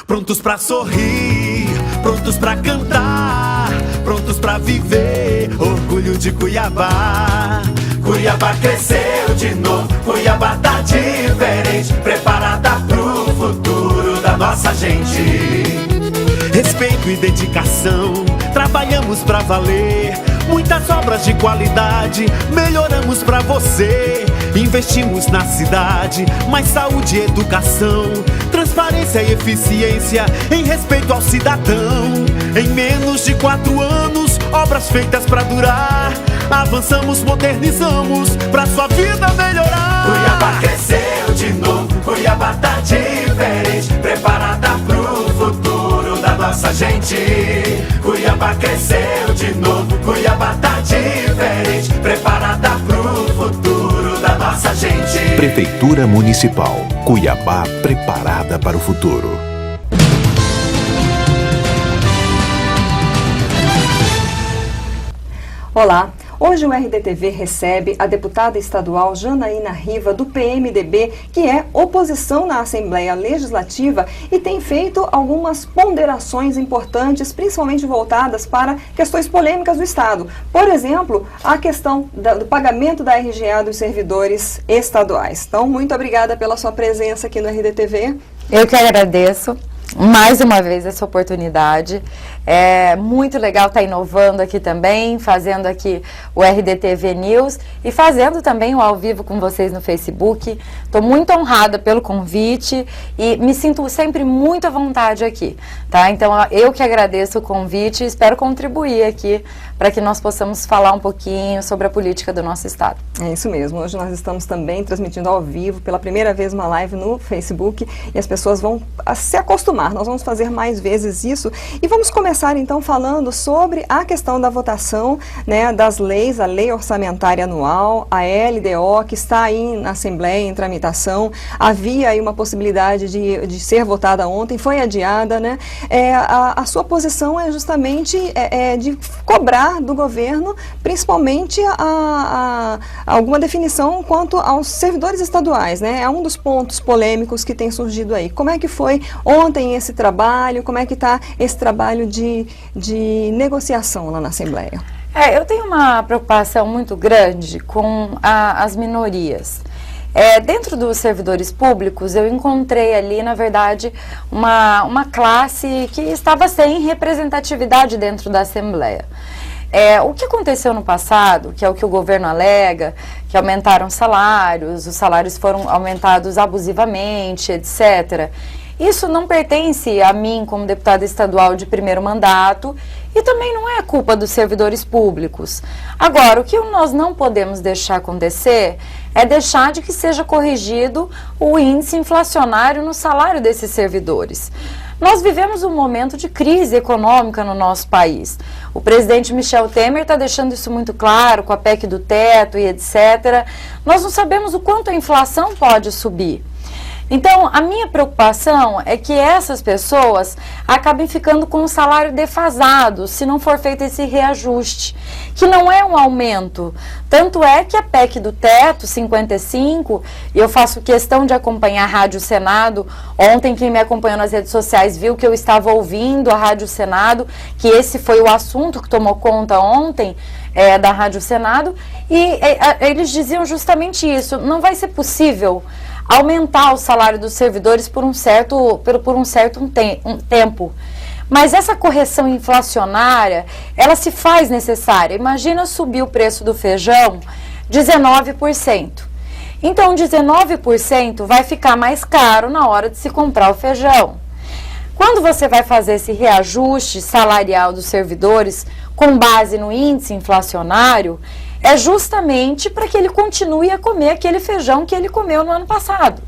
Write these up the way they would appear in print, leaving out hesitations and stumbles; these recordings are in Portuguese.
Prontos pra sorrir, prontos pra cantar, prontos pra viver, orgulho de Cuiabá. Cuiabá cresceu de novo, Cuiabá tá diferente, preparada pro futuro da nossa gente. Respeito e dedicação, trabalhamos pra valer, muitas obras de qualidade, melhoramos pra você. Investimos na cidade, mais saúde e educação, transparência e eficiência, em respeito ao cidadão. Em menos de 4 anos, obras feitas pra durar, avançamos, modernizamos, pra sua vida melhorar. Cuiabá cresceu de novo, Cuiabá tá diferente, preparada pro futuro da nossa gente. Cuiabá cresceu de novo, Cuiabá tá diferente, preparada pro futuro da nossa gente. Prefeitura Municipal, Cuiabá preparada para o futuro. Olá, hoje o RDTV recebe a deputada estadual Janaína Riva, do PMDB, que é oposição na Assembleia Legislativa e tem feito algumas ponderações importantes, principalmente voltadas para questões polêmicas do Estado. Por exemplo, a questão do pagamento da RGA dos servidores estaduais. Então, muito obrigada pela sua presença aqui no RDTV. Eu que agradeço mais uma vez essa oportunidade. É muito legal estar inovando aqui também, fazendo aqui o RDTV News e fazendo também o ao vivo com vocês no Facebook. Estou muito honrada pelo convite e me sinto sempre muito à vontade aqui, tá? Então eu que agradeço o convite e espero contribuir aqui para que nós possamos falar um pouquinho sobre a política do nosso estado. É isso mesmo, hoje nós estamos também transmitindo ao vivo, pela primeira vez uma live no Facebook e as pessoas vão se acostumar, nós vamos fazer mais vezes isso e vamos começar então falando sobre a questão da votação, né, das leis, a Lei Orçamentária Anual, a LDO, que está aí na Assembleia em tramitação. Havia aí uma possibilidade de ser votada ontem, foi adiada, né? A sua posição é justamente de cobrar do governo, principalmente alguma definição quanto aos servidores estaduais, né? É um dos pontos polêmicos que tem surgido aí. Como é que foi ontem esse trabalho? Como é que está esse trabalho de negociação lá na Assembleia? Eu tenho uma preocupação muito grande com as minorias. Dentro dos servidores públicos, eu encontrei ali, na verdade, uma classe que estava sem representatividade dentro da Assembleia. O que aconteceu no passado, que é o que o governo alega, que aumentaram salários, os salários foram aumentados abusivamente, etc., isso não pertence a mim como deputada estadual de primeiro mandato e também não é culpa dos servidores públicos. Agora, o que nós não podemos deixar acontecer é deixar de que seja corrigido o índice inflacionário no salário desses servidores. Nós vivemos um momento de crise econômica no nosso país. O presidente Michel Temer está deixando isso muito claro com a PEC do teto e etc. Nós não sabemos o quanto a inflação pode subir. Então, a minha preocupação é que essas pessoas acabem ficando com um salário defasado se não for feito esse reajuste, que não é um aumento. Tanto é que a PEC do teto, 55, e eu faço questão de acompanhar a Rádio Senado. Ontem, quem me acompanhou nas redes sociais viu que eu estava ouvindo a Rádio Senado, que esse foi o assunto que tomou conta ontem da Rádio Senado, e eles diziam justamente isso: não vai ser possível aumentar o salário dos servidores por um certo tempo. Mas essa correção inflacionária, ela se faz necessária. Imagina subir o preço do feijão 19%. Então, 19% vai ficar mais caro na hora de se comprar o feijão. Quando você vai fazer esse reajuste salarial dos servidores com base no índice inflacionário, é justamente para que ele continue a comer aquele feijão que ele comeu no ano passado.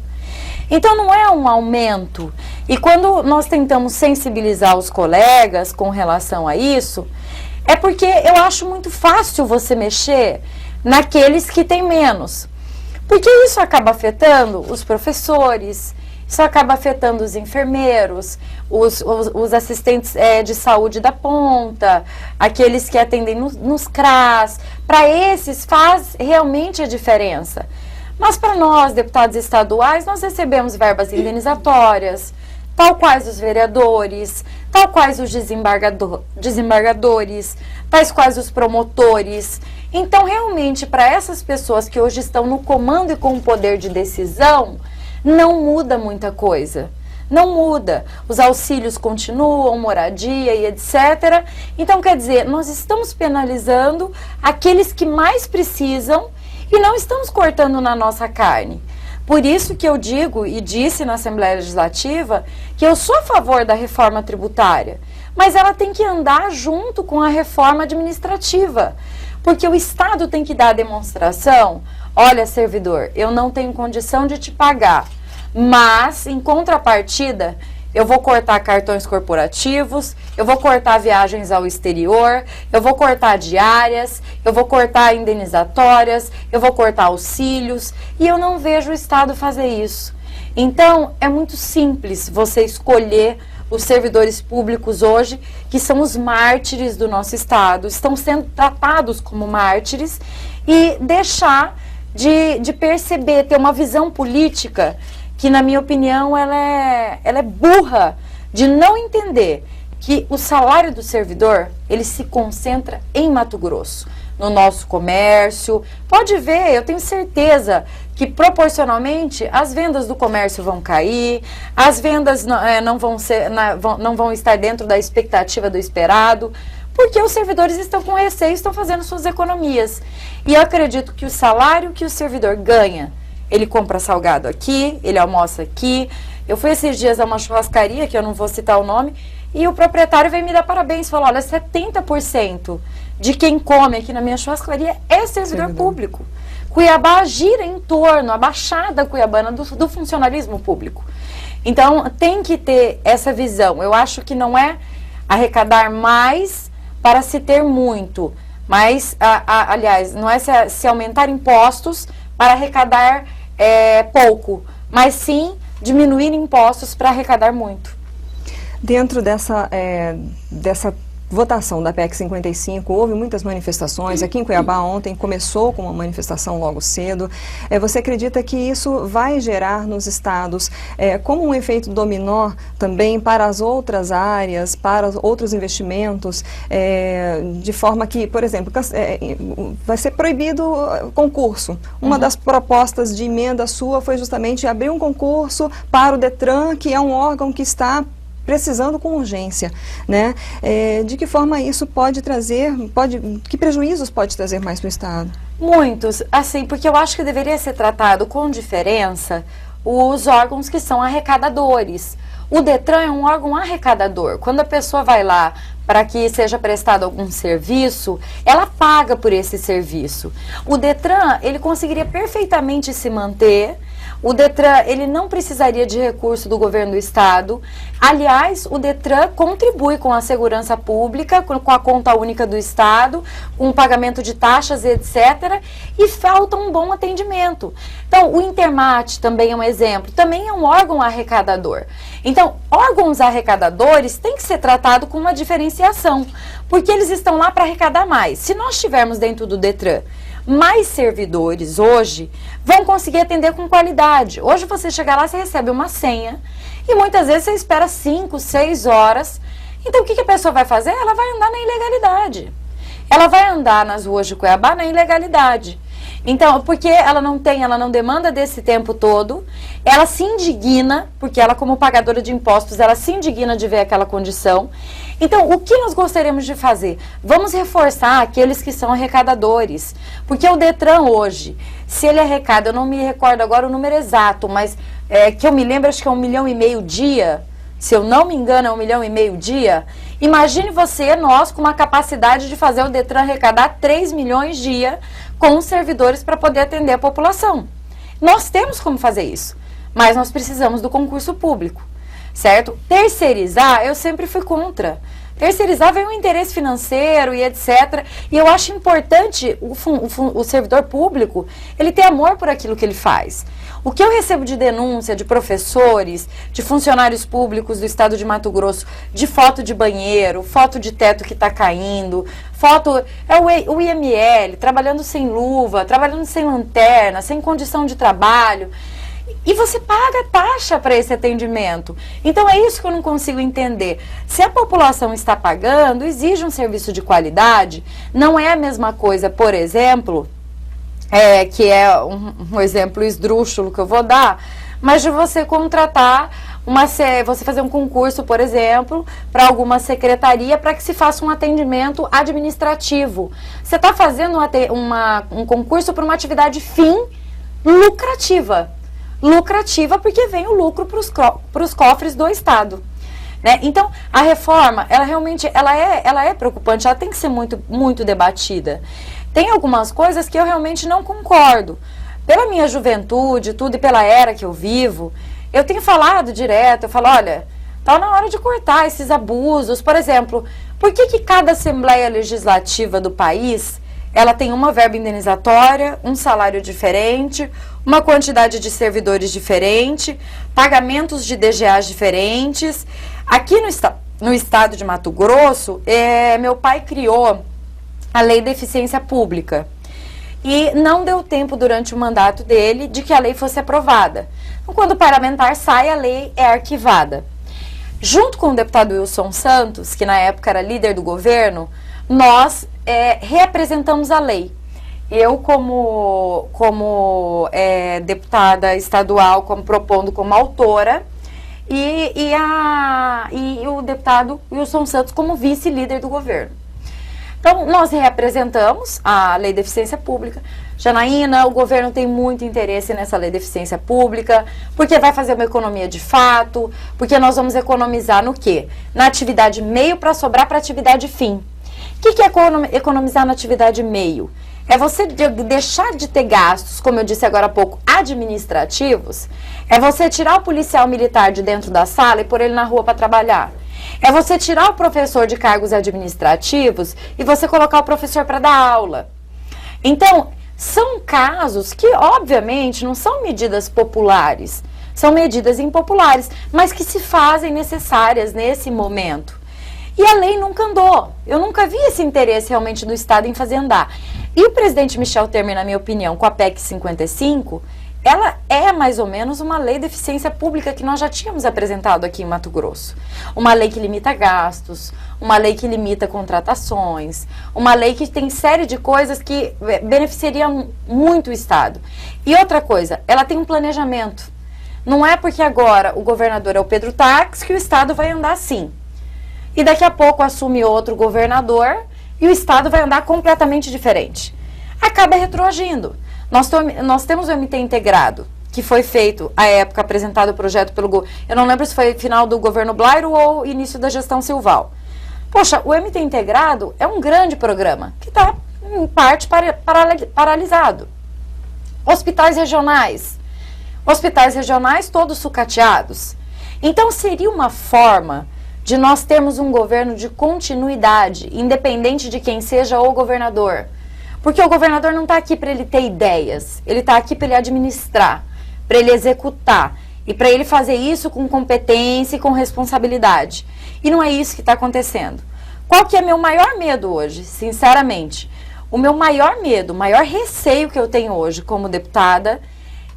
Então não é um aumento. E quando nós tentamos sensibilizar os colegas com relação a isso, é porque eu acho muito fácil você mexer naqueles que têm menos. Porque isso acaba afetando os professores, isso acaba afetando os enfermeiros, os assistentes de saúde da ponta, aqueles que atendem nos CRAS. Para esses faz realmente a diferença. Mas para nós, deputados estaduais, nós recebemos verbas indenizatórias, tal quais os vereadores, tal quais os desembargadores, tais quais os promotores. Então, realmente, para essas pessoas que hoje estão no comando e com o poder de decisão, não muda muita coisa. Não muda. Os auxílios continuam, moradia e etc. Então, quer dizer, nós estamos penalizando aqueles que mais precisam e não estamos cortando na nossa carne. Por isso que eu digo e disse na Assembleia Legislativa que eu sou a favor da reforma tributária, mas ela tem que andar junto com a reforma administrativa, porque o Estado tem que dar a demonstração: olha, servidor, eu não tenho condição de te pagar, mas, em contrapartida, eu vou cortar cartões corporativos, eu vou cortar viagens ao exterior, eu vou cortar diárias, eu vou cortar indenizatórias, eu vou cortar auxílios, e eu não vejo o Estado fazer isso. Então, é muito simples você escolher os servidores públicos hoje, que são os mártires do nosso Estado, estão sendo tratados como mártires, e deixar de perceber, ter uma visão política que, na minha opinião, ela é burra, de não entender que o salário do servidor, ele se concentra em Mato Grosso, no nosso comércio. Pode ver, eu tenho certeza que proporcionalmente as vendas do comércio vão cair, as vendas não vão estar dentro da expectativa do esperado, porque os servidores estão com receio, estão fazendo suas economias. E eu acredito que o salário que o servidor ganha, ele compra salgado aqui, ele almoça aqui. Eu fui esses dias a uma churrascaria, que eu não vou citar o nome, e o proprietário veio me dar parabéns, falou: olha, 70% de quem come aqui na minha churrascaria é servidor público. Cuiabá gira em torno, a Baixada Cuiabana, do funcionalismo público. Então, tem que ter essa visão. Eu acho que não é arrecadar mais para se ter muito, mas, aliás, não é se aumentar impostos para arrecadar pouco, mas sim diminuir impostos para arrecadar muito. Dentro dessa votação da PEC 55, houve muitas manifestações. Aqui em Cuiabá ontem começou com uma manifestação logo cedo. Você acredita que isso vai gerar nos estados como um efeito dominó também para as outras áreas, para outros investimentos, de forma que, por exemplo, vai ser proibido concurso. Uma das propostas de emenda sua foi justamente abrir um concurso para o Detran, que é um órgão que está precisando com urgência, né? De que forma isso pode trazer, que prejuízos pode trazer mais para o Estado? Muitos, assim, porque eu acho que deveria ser tratado com diferença os órgãos que são arrecadadores. O Detran é um órgão arrecadador. Quando a pessoa vai lá para que seja prestado algum serviço, ela paga por esse serviço. O Detran, ele conseguiria perfeitamente se manter. O Detran, ele não precisaria de recurso do governo do Estado. Aliás, o Detran contribui com a segurança pública, com a conta única do Estado, com o pagamento de taxas, etc. E falta um bom atendimento. Então, o Intermate também é um exemplo, também é um órgão arrecadador. Então, órgãos arrecadadores têm que ser tratados com uma diferenciação, porque eles estão lá para arrecadar mais. Se nós tivermos dentro do Detran mais servidores hoje, vão conseguir atender com qualidade. Hoje você chega lá, você recebe uma senha e muitas vezes você espera 5, 6 horas. Então o que a pessoa vai fazer? Ela vai andar na ilegalidade. Ela vai andar nas ruas de Cuiabá na ilegalidade. Então, porque ela não demanda desse tempo todo, ela se indigna, porque ela, como pagadora de impostos, ela se indigna de ver aquela condição. Então, o que nós gostaríamos de fazer? Vamos reforçar aqueles que são arrecadadores, porque o Detran hoje, se ele arrecada, eu não me recordo agora o número exato, mas que eu me lembro, acho que é 1,5 milhão dia, se eu não me engano é 1,5 milhão dia. Imagine você, nós, com uma capacidade de fazer o Detran arrecadar 3 milhões dia com os servidores para poder atender a população. Nós temos como fazer isso, mas nós precisamos do concurso público, certo? Terceirizar, eu sempre fui contra. Terceirizar vem um interesse financeiro e etc. E eu acho importante o servidor público, ele ter amor por aquilo que ele faz. O que eu recebo de denúncia de professores, de funcionários públicos do estado de Mato Grosso, de foto de banheiro, foto de teto que está caindo, o IML, trabalhando sem luva, trabalhando sem lanterna, sem condição de trabalho. E você paga taxa para esse atendimento. Então é isso que eu não consigo entender. Se a população está pagando, exige um serviço de qualidade. Não é a mesma coisa, por exemplo, que é um exemplo esdrúxulo que eu vou dar, mas de você contratar, você fazer um concurso, por exemplo, para alguma secretaria para que se faça um atendimento administrativo. Você está fazendo um concurso para uma atividade fim lucrativa. Lucrativa porque vem o lucro para os cofres do Estado. Né? Então, a reforma, ela realmente ela é preocupante, ela tem que ser muito, muito debatida. Tem algumas coisas que eu realmente não concordo. Pela minha juventude, tudo, e pela era que eu vivo, eu tenho falado direto, eu falo, olha, está na hora de cortar esses abusos. Por exemplo, por que cada Assembleia Legislativa do país, ela tem uma verba indenizatória, um salário diferente, uma quantidade de servidores diferente, pagamentos de DGAs diferentes? Aqui no estado de Mato Grosso, meu pai criou a Lei de Eficiência Pública. E não deu tempo durante o mandato dele de que a lei fosse aprovada. Então, quando o parlamentar sai, a lei é arquivada. Junto com o deputado Wilson Santos, que na época era líder do governo, nós reapresentamos a lei. Eu, como deputada estadual, propondo como autora, e o deputado Wilson Santos como vice-líder do governo. Então, nós reapresentamos a Lei de Eficiência Pública. Janaína, o governo tem muito interesse nessa Lei de Eficiência Pública, porque vai fazer uma economia de fato, porque nós vamos economizar no quê? Na atividade meio para sobrar para a atividade fim. O que é economizar na atividade meio? É você deixar de ter gastos, como eu disse agora há pouco, administrativos. É você tirar o policial militar de dentro da sala e pôr ele na rua para trabalhar. É você tirar o professor de cargos administrativos e você colocar o professor para dar aula. Então, são casos que, obviamente, não são medidas populares, são medidas impopulares, mas que se fazem necessárias nesse momento. E a lei nunca andou. Eu nunca vi esse interesse realmente do Estado em fazer andar. E o presidente Michel Temer, na minha opinião, com a PEC 55, ela é mais ou menos uma lei de eficiência pública que nós já tínhamos apresentado aqui em Mato Grosso. Uma lei que limita gastos, uma lei que limita contratações, uma lei que tem série de coisas que beneficiariam muito o Estado. E outra coisa, ela tem um planejamento. Não é porque agora o governador é o Pedro Taques que o Estado vai andar assim. E daqui a pouco assume outro governador e o Estado vai andar completamente diferente. Acaba retroagindo. Nós temos o MT integrado, que foi feito, à época, apresentado o projeto pelo... Eu não lembro se foi final do governo Blairo ou início da gestão Silval. Poxa, o MT integrado é um grande programa, que está, em parte, paralisado. Hospitais regionais todos sucateados. Então, seria uma forma de nós termos um governo de continuidade, independente de quem seja o governador. Porque o governador não está aqui para ele ter ideias, ele está aqui para ele administrar, para ele executar e para ele fazer isso com competência e com responsabilidade. E não é isso que está acontecendo. Qual que é meu maior medo hoje, sinceramente? O meu maior medo, o maior receio que eu tenho hoje como deputada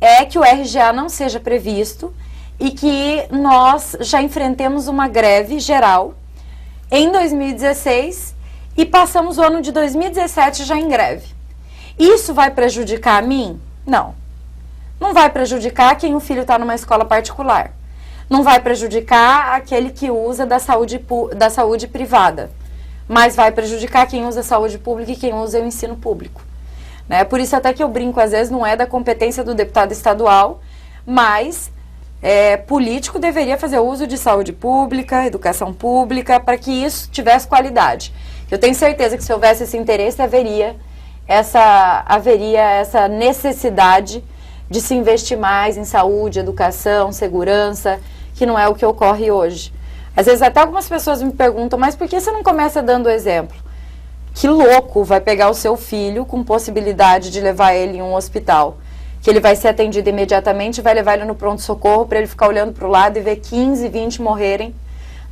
é que o RGA não seja previsto e que nós já enfrentemos uma greve geral em 2016 e passamos o ano de 2017 já em greve. Isso vai prejudicar a mim? Não. Não vai prejudicar quem o filho está numa escola particular. Não vai prejudicar aquele que usa da saúde privada. Mas vai prejudicar quem usa a saúde pública e quem usa o ensino público. Né? Por isso até que eu brinco, às vezes não é da competência do deputado estadual, mas político deveria fazer uso de saúde pública, educação pública, para que isso tivesse qualidade. Eu tenho certeza que se houvesse esse interesse, haveria essa necessidade de se investir mais em saúde, educação, segurança, que não é o que ocorre hoje. Às vezes até algumas pessoas me perguntam, mas por que você não começa dando exemplo? Que louco vai pegar o seu filho com possibilidade de levar ele em um hospital, que ele vai ser atendido imediatamente, vai levar ele no pronto-socorro para ele ficar olhando para o lado e ver 15, 20 morrerem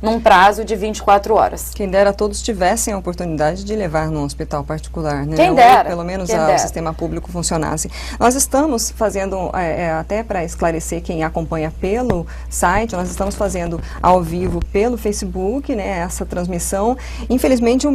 num prazo de 24 horas. Quem dera todos tivessem a oportunidade de levar num hospital particular, né? Quem dera. Ou pelo menos Quem o dera. sistema público funcionasse. Nós estamos fazendo, até para esclarecer quem acompanha pelo site, nós estamos fazendo ao vivo pelo Facebook, né, essa transmissão. Infelizmente o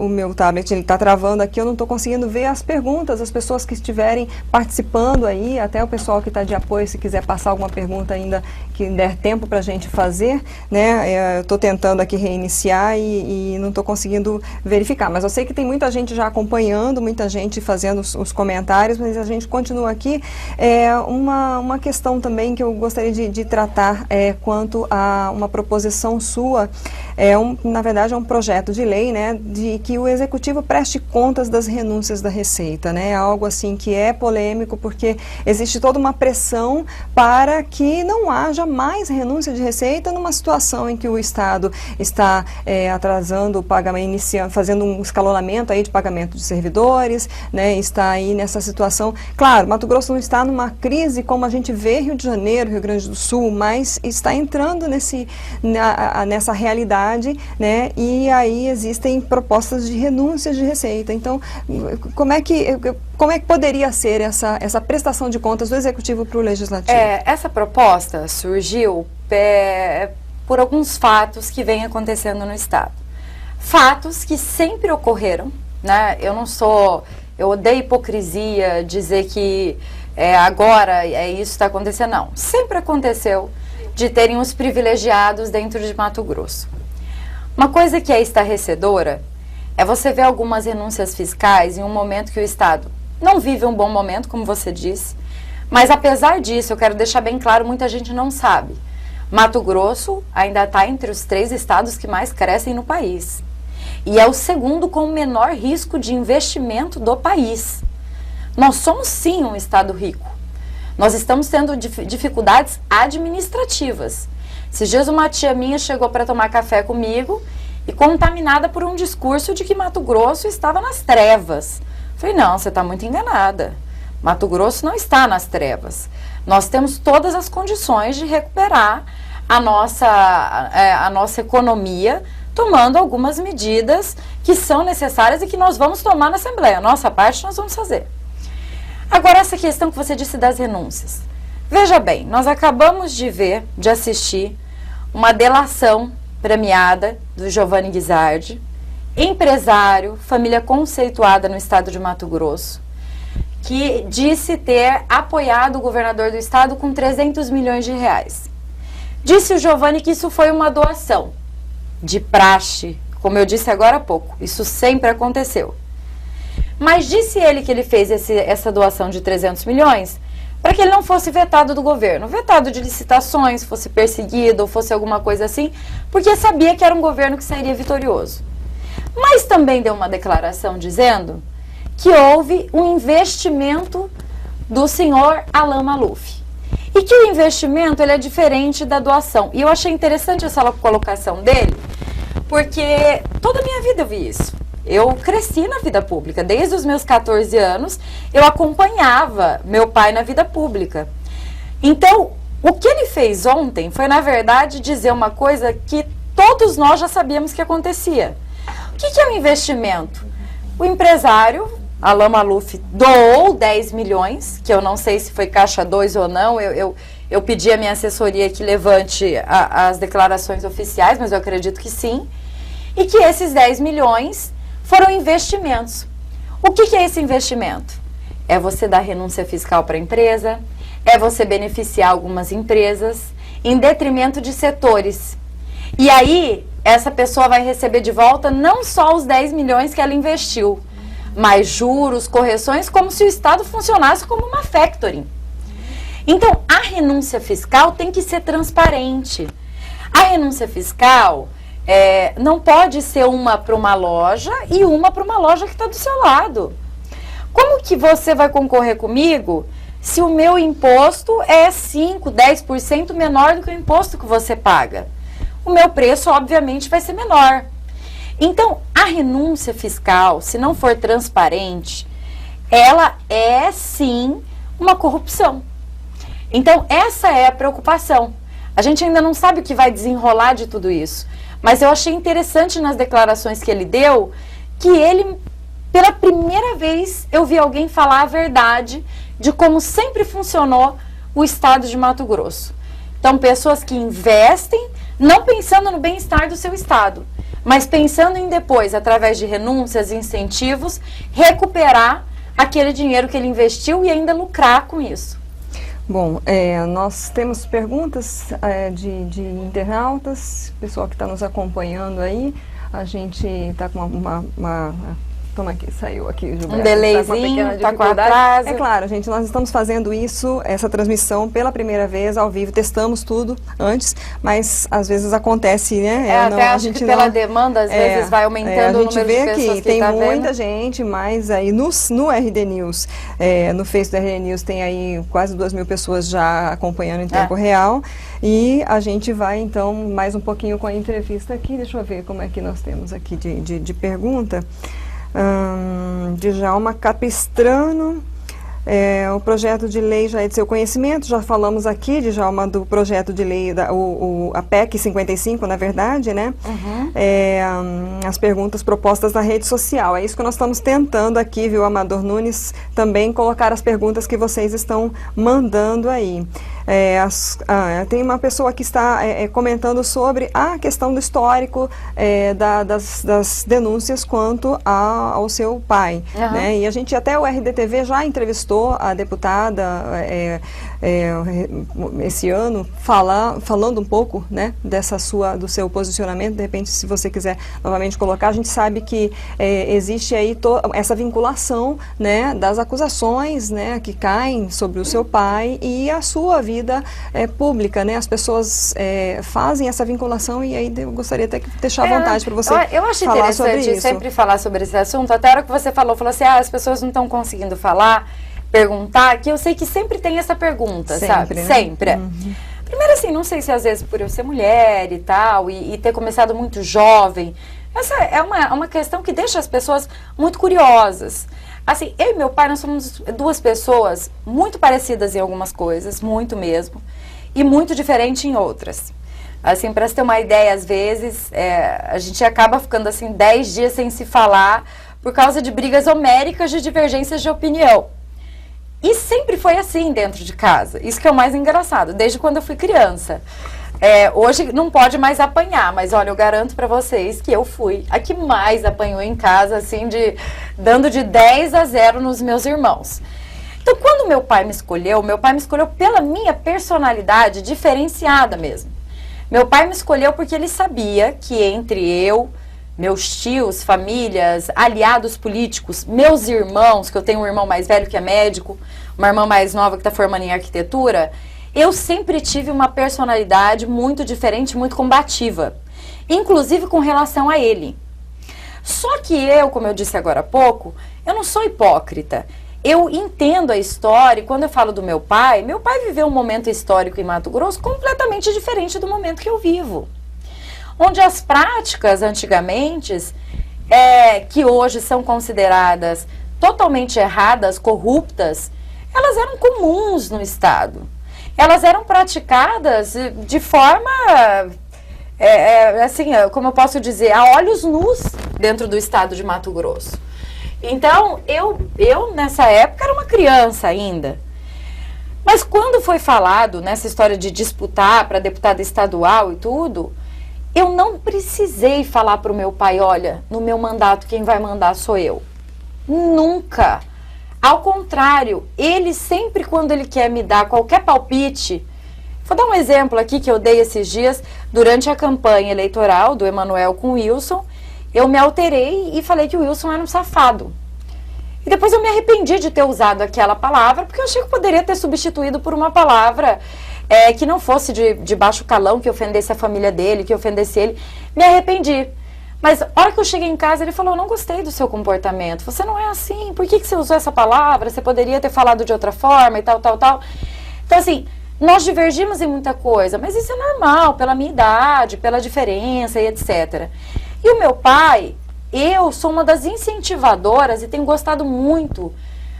meu tablet está travando aqui, eu não estou conseguindo ver as perguntas, as pessoas que estiverem participando aí, até o pessoal que está de apoio, se quiser passar alguma pergunta ainda que der tempo para a gente fazer, né? Eu estou tentando aqui reiniciar e não estou conseguindo verificar, mas eu sei que tem muita gente já acompanhando, muita gente fazendo os comentários, mas a gente continua aqui. Uma questão também que eu gostaria de tratar quanto a uma proposição sua, na verdade é um projeto de lei, né, de que o Executivo preste contas das renúncias da Receita, né? Algo assim que é polêmico, porque existe toda uma pressão para que não haja mais renúncia de receita numa situação em que o Estado está atrasando o pagamento, fazendo um escalonamento aí de pagamento de servidores, né? Está aí nessa situação. Claro, Mato Grosso não está numa crise como a gente vê Rio de Janeiro, Rio Grande do Sul, mas está entrando nessa realidade, né? E aí existem propostas de renúncias de receita. Então, como é que poderia ser essa prestação de contas do Executivo para o Legislativo? Essa proposta surgiu por alguns fatos que vêm acontecendo no Estado. Fatos que sempre ocorreram, né? Eu odeio hipocrisia, dizer que agora isso está acontecendo. Não, sempre aconteceu de terem os privilegiados dentro de Mato Grosso. Uma coisa que é estarrecedora é você ver algumas renúncias fiscais em um momento que o Estado não vive um bom momento, como você disse, mas apesar disso, eu quero deixar bem claro, muita gente não sabe. Mato Grosso ainda está entre os 3 estados que mais crescem no país. E é o segundo com o menor risco de investimento do país. Nós somos sim um estado rico. Nós estamos tendo dificuldades administrativas. Esses dias uma tia minha chegou para tomar café comigo e contaminada por um discurso de que Mato Grosso estava nas trevas. Falei, não, você está muito enganada. Mato Grosso não está nas trevas. Nós temos todas as condições de recuperar a nossa economia, tomando algumas medidas que são necessárias e que nós vamos tomar na Assembleia. A nossa parte nós vamos fazer. Agora, essa questão que você disse das renúncias. Veja bem, nós acabamos de assistir uma delação premiada do Giovanni Guisardi, empresário, família conceituada no estado de Mato Grosso, que disse ter apoiado o governador do estado com 300 milhões de reais. Disse o Giovanni que isso foi uma doação de praxe, como eu disse agora há pouco, isso sempre aconteceu. Mas disse ele que ele fez essa doação de 300 milhões para que ele não fosse vetado do governo, vetado de licitações, fosse perseguido ou fosse alguma coisa assim, porque sabia que era um governo que sairia vitorioso. Mas também deu uma declaração dizendo que houve um investimento do senhor Alan Maluf. E que o investimento ele é diferente da doação. E eu achei interessante essa colocação dele, porque toda a minha vida eu vi isso. Eu cresci na vida pública. Desde os meus 14 anos, eu acompanhava meu pai na vida pública. Então, o que ele fez ontem foi, na verdade, dizer uma coisa que todos nós já sabíamos que acontecia. O que é um investimento? O empresário, Alan Maluf, doou 10 milhões, que eu não sei se foi caixa 2 ou não, eu pedi a minha assessoria que levante as declarações oficiais, mas eu acredito que sim, e que esses 10 milhões foram investimentos. O que é esse investimento? É você dar renúncia fiscal para a empresa, é você beneficiar algumas empresas, em detrimento de setores. E aí, essa pessoa vai receber de volta não só os 10 milhões que ela investiu, mas juros, correções, como se o Estado funcionasse como uma factoring. Então, a renúncia fiscal tem que ser transparente. A renúncia fiscal não pode ser uma para uma loja e uma para uma loja que está do seu lado. Como que você vai concorrer comigo se o meu imposto é 5, 10% menor do que o imposto que você paga? O meu preço, obviamente, vai ser menor. Então, a renúncia fiscal, se não for transparente, ela é sim uma corrupção. Então, essa é a preocupação. A gente ainda não sabe o que vai desenrolar de tudo isso. Mas eu achei interessante nas declarações que ele deu, que ele, pela primeira vez, eu vi alguém falar a verdade de como sempre funcionou o estado de Mato Grosso. Então, pessoas que investem, não pensando no bem-estar do seu estado, mas pensando em depois, através de renúncias e incentivos, recuperar aquele dinheiro que ele investiu e ainda lucrar com isso. Bom, nós temos perguntas de internautas, pessoal que está nos acompanhando aí. A gente está com como aqui, saiu aqui, Gilberto. Um delayzinho, está com atraso. É claro, gente, nós estamos fazendo isso, essa transmissão pela primeira vez ao vivo, testamos tudo antes, mas às vezes acontece, né? Até acho que pela demanda, às vezes vai aumentando o número de pessoas que a gente vê que tem tá muita vendo. gente, mas aí no RD News, no Face do RD News tem aí quase 2.000 pessoas já acompanhando em tempo real, e a gente vai então mais um pouquinho com a entrevista aqui, deixa eu ver como é que nós temos aqui de pergunta. Djalma Capistrano, o projeto de lei já é de seu conhecimento, já falamos aqui, Djalma, do projeto de lei, a PEC 55, na verdade, né? As perguntas propostas na rede social, é isso que nós estamos tentando aqui, viu, Amador Nunes, também colocar as perguntas que vocês estão mandando aí. Tem uma pessoa que está comentando sobre a questão do histórico das denúncias quanto ao seu pai. Né? E a gente, até o RDTV já entrevistou a deputada esse ano, falando um pouco, né, do seu posicionamento. De repente, se você quiser novamente colocar, a gente sabe que existe aí essa vinculação, né, das acusações, né, que caem sobre o seu pai e a sua vida pública, né? As pessoas fazem essa vinculação, e aí eu gostaria até que deixar à vontade para você eu acho falar sobre interessante isso. Sempre falar sobre esse assunto. Até a hora que você falou assim, as pessoas não estão conseguindo perguntar, que eu sei que sempre tem essa pergunta, sabe? Né? Sempre. Primeiro assim, não sei se às vezes por eu ser mulher e tal, e ter começado muito jovem, essa é uma questão que deixa as pessoas muito curiosas. Assim, eu e meu pai, nós somos duas pessoas muito parecidas em algumas coisas, muito mesmo, e muito diferente em outras. Assim, para você ter uma ideia, às vezes, a gente acaba ficando assim 10 dias sem se falar por causa de brigas homéricas de divergências de opinião. E sempre foi assim dentro de casa. Isso que é o mais engraçado, desde quando eu fui criança. Hoje não pode mais apanhar, mas olha, eu garanto pra vocês que eu fui a que mais apanhou em casa, assim, dando de 10-0 nos meus irmãos. Então, quando meu pai me escolheu pela minha personalidade diferenciada mesmo. Meu pai me escolheu porque ele sabia que entre eu, meus tios, famílias, aliados políticos, meus irmãos, que eu tenho um irmão mais velho que é médico, uma irmã mais nova que está formando em arquitetura, eu sempre tive uma personalidade muito diferente, muito combativa, inclusive com relação a ele. Só que eu, como eu disse agora há pouco, eu não sou hipócrita. Eu entendo a história, e quando eu falo do meu pai viveu um momento histórico em Mato Grosso completamente diferente do momento que eu vivo. Onde as práticas antigamente, que hoje são consideradas totalmente erradas, corruptas, elas eram comuns no Estado. Elas eram praticadas de forma, assim, como eu posso dizer, a olhos nus dentro do Estado de Mato Grosso. Então, eu nessa época era uma criança ainda. Mas quando foi falado nessa história de disputar para deputada estadual e tudo, eu não precisei falar para o meu pai, olha, no meu mandato quem vai mandar sou eu. Nunca. Ao contrário, ele sempre, quando ele quer me dar qualquer palpite, vou dar um exemplo aqui que eu dei esses dias, durante a campanha eleitoral do Emanuel com o Wilson, eu me alterei e falei que o Wilson era um safado. E depois eu me arrependi de ter usado aquela palavra, porque eu achei que eu poderia ter substituído por uma palavra que não fosse de baixo calão, que ofendesse a família dele, que ofendesse ele. Me arrependi. Mas a hora que eu cheguei em casa, ele falou, eu não gostei do seu comportamento, você não é assim, por que você usou essa palavra? Você poderia ter falado de outra forma e tal, tal, tal. Então, assim, nós divergimos em muita coisa, mas isso é normal, pela minha idade, pela diferença e etc. E o meu pai, eu sou uma das incentivadoras e tenho gostado muito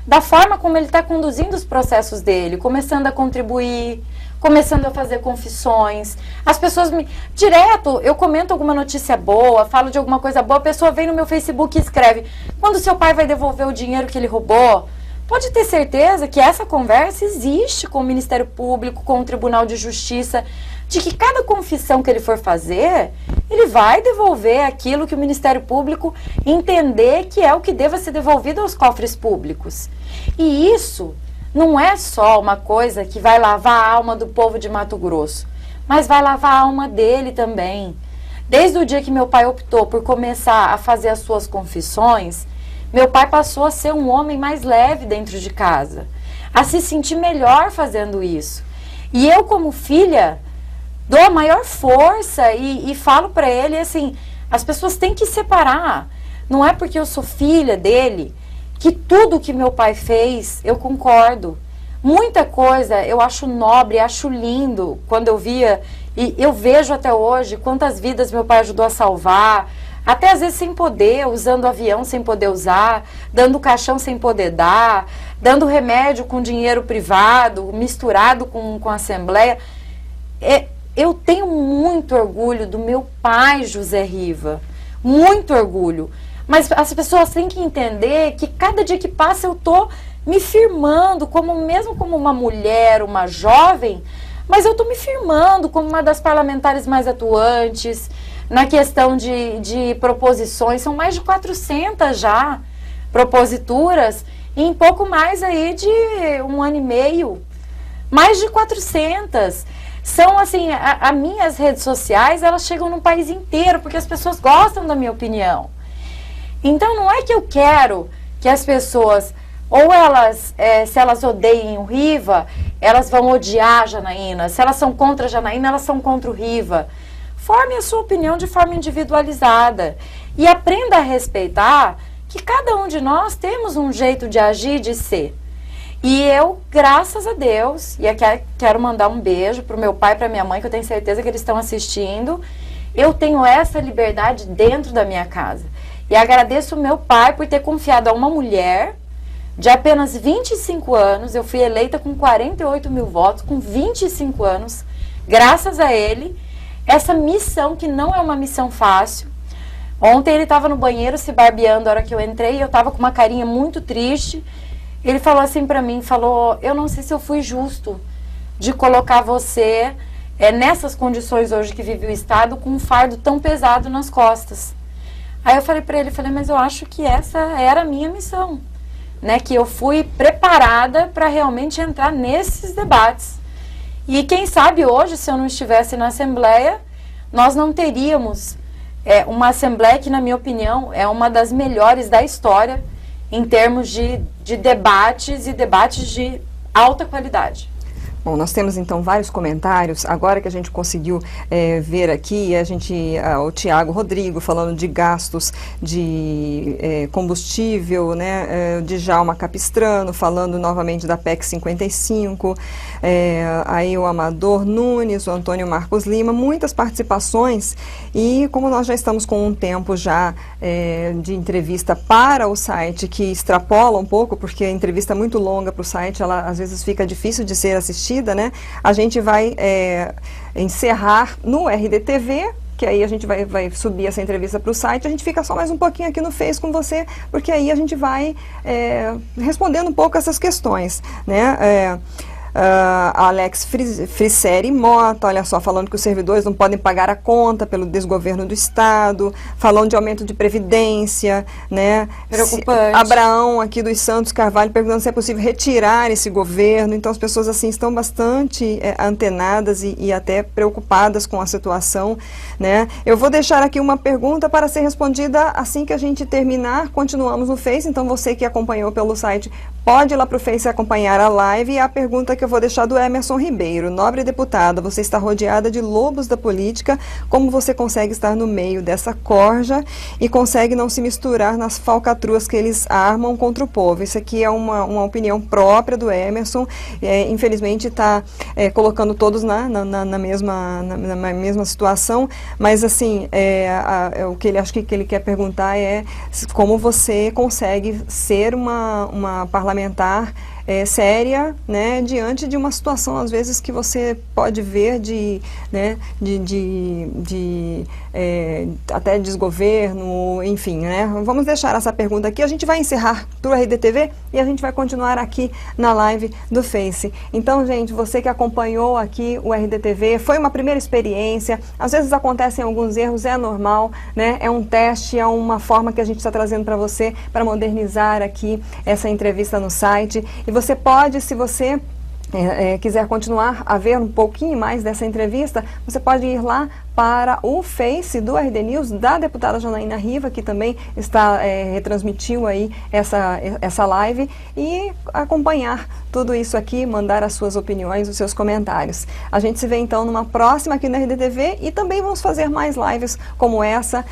da forma como ele está conduzindo os processos dele, começando a contribuir começando a fazer confissões. As pessoas direto, eu comento alguma notícia boa, falo de alguma coisa boa, a pessoa vem no meu Facebook e escreve: quando seu pai vai devolver o dinheiro que ele roubou? Pode ter certeza que essa conversa existe com o Ministério Público, com o Tribunal de Justiça, de que cada confissão que ele for fazer, ele vai devolver aquilo que o Ministério Público entender que é o que deva ser devolvido aos cofres públicos. E isso não é só uma coisa que vai lavar a alma do povo de Mato Grosso, mas vai lavar a alma dele também. Desde o dia que meu pai optou por começar a fazer as suas confissões, meu pai passou a ser um homem mais leve dentro de casa, a se sentir melhor fazendo isso. E eu, como filha, dou a maior força e falo para ele assim, as pessoas têm que separar. Não é porque eu sou filha dele que tudo que meu pai fez eu concordo. Muita coisa eu acho nobre, acho lindo quando eu via, e eu vejo até hoje quantas vidas meu pai ajudou a salvar, até às vezes sem poder, usando avião sem poder usar, dando caixão sem poder dar, dando remédio com dinheiro privado, misturado com a Assembleia. Eu tenho muito orgulho do meu pai, José Riva, muito orgulho. Mas as pessoas têm que entender que cada dia que passa eu estou me firmando, mesmo como uma mulher, uma jovem, mas eu estou me firmando como uma das parlamentares mais atuantes, na questão de proposições. São mais de 400 já proposituras, e em pouco mais aí de 1 ano e meio, mais de 400. São assim, as minhas redes sociais, elas chegam no país inteiro, porque as pessoas gostam da minha opinião. Então não é que eu quero que as pessoas, ou elas, se elas odeiem o Riva, elas vão odiar a Janaína. Se elas são contra a Janaína, elas são contra o Riva. Forme a sua opinião de forma individualizada. E aprenda a respeitar que cada um de nós temos um jeito de agir, de ser. E eu, graças a Deus, e aqui quero mandar um beijo para o meu pai e para minha mãe, que eu tenho certeza que eles estão assistindo, eu tenho essa liberdade dentro da minha casa. E agradeço o meu pai por ter confiado a uma mulher de apenas 25 anos, eu fui eleita com 48 mil votos, com 25 anos, graças a ele, essa missão que não é uma missão fácil. Ontem ele estava no banheiro se barbeando a hora que eu entrei, e eu estava com uma carinha muito triste. Ele falou assim para mim, eu não sei se eu fui justo de colocar você nessas condições hoje que vive o Estado, com um fardo tão pesado nas costas. Aí eu falei para ele, mas eu acho que essa era a minha missão, né? Que eu fui preparada para realmente entrar nesses debates. E quem sabe hoje, se eu não estivesse na Assembleia, nós não teríamos uma Assembleia que, na minha opinião, é uma das melhores da história em termos de debates e debates de alta qualidade. Bom, nós temos então vários comentários, agora que a gente conseguiu ver aqui, o Tiago Rodrigo falando de gastos de combustível, né, de Djalma Capistrano falando novamente da PEC 55, aí o Amador Nunes, o Antônio Marcos Lima, muitas participações, e como nós já estamos com um tempo já de entrevista para o site que extrapola um pouco, porque a entrevista é muito longa para o site, ela às vezes fica difícil de ser assistida, né? A gente vai encerrar no RDTV, que aí a gente vai subir essa entrevista para o site, a gente fica só mais um pouquinho aqui no Face com você, porque aí a gente vai respondendo um pouco essas questões, né? Alex Frisseri Mota, olha só, falando que os servidores não podem pagar a conta pelo desgoverno do Estado, falando de aumento de previdência, né? Preocupante. Abraão aqui dos Santos Carvalho perguntando se é possível retirar esse governo. Então as pessoas assim estão bastante antenadas e até preocupadas com a situação, né? Eu vou deixar aqui uma pergunta para ser respondida assim que a gente terminar. Continuamos no Face, então você que acompanhou pelo site pode ir lá para o Face acompanhar a live. E a pergunta que eu vou deixar do Emerson Ribeiro: nobre deputada, você está rodeada de lobos da política, como você consegue estar no meio dessa corja e consegue não se misturar nas falcatruas que eles armam contra o povo? Isso aqui é uma opinião própria do Emerson, infelizmente está colocando todos na mesma situação, mas assim, o que ele acho que ele quer perguntar é como você consegue ser uma parlamentar séria, né, diante de uma situação, às vezes, que você pode ver até desgoverno, enfim, né? Vamos deixar essa pergunta aqui, a gente vai encerrar para o RDTV e a gente vai continuar aqui na live do Face. Então, gente, você que acompanhou aqui o RDTV, foi uma primeira experiência, às vezes acontecem alguns erros, é normal, né? É um teste, é uma forma que a gente está trazendo para você, para modernizar aqui essa entrevista no site. E você pode, se você quiser continuar a ver um pouquinho mais dessa entrevista, você pode ir lá para o Face do RD News, da deputada Janaína Riva, que também retransmitiu aí essa live, e acompanhar tudo isso aqui, mandar as suas opiniões, os seus comentários. A gente se vê então numa próxima aqui na RDTV e também vamos fazer mais lives como essa.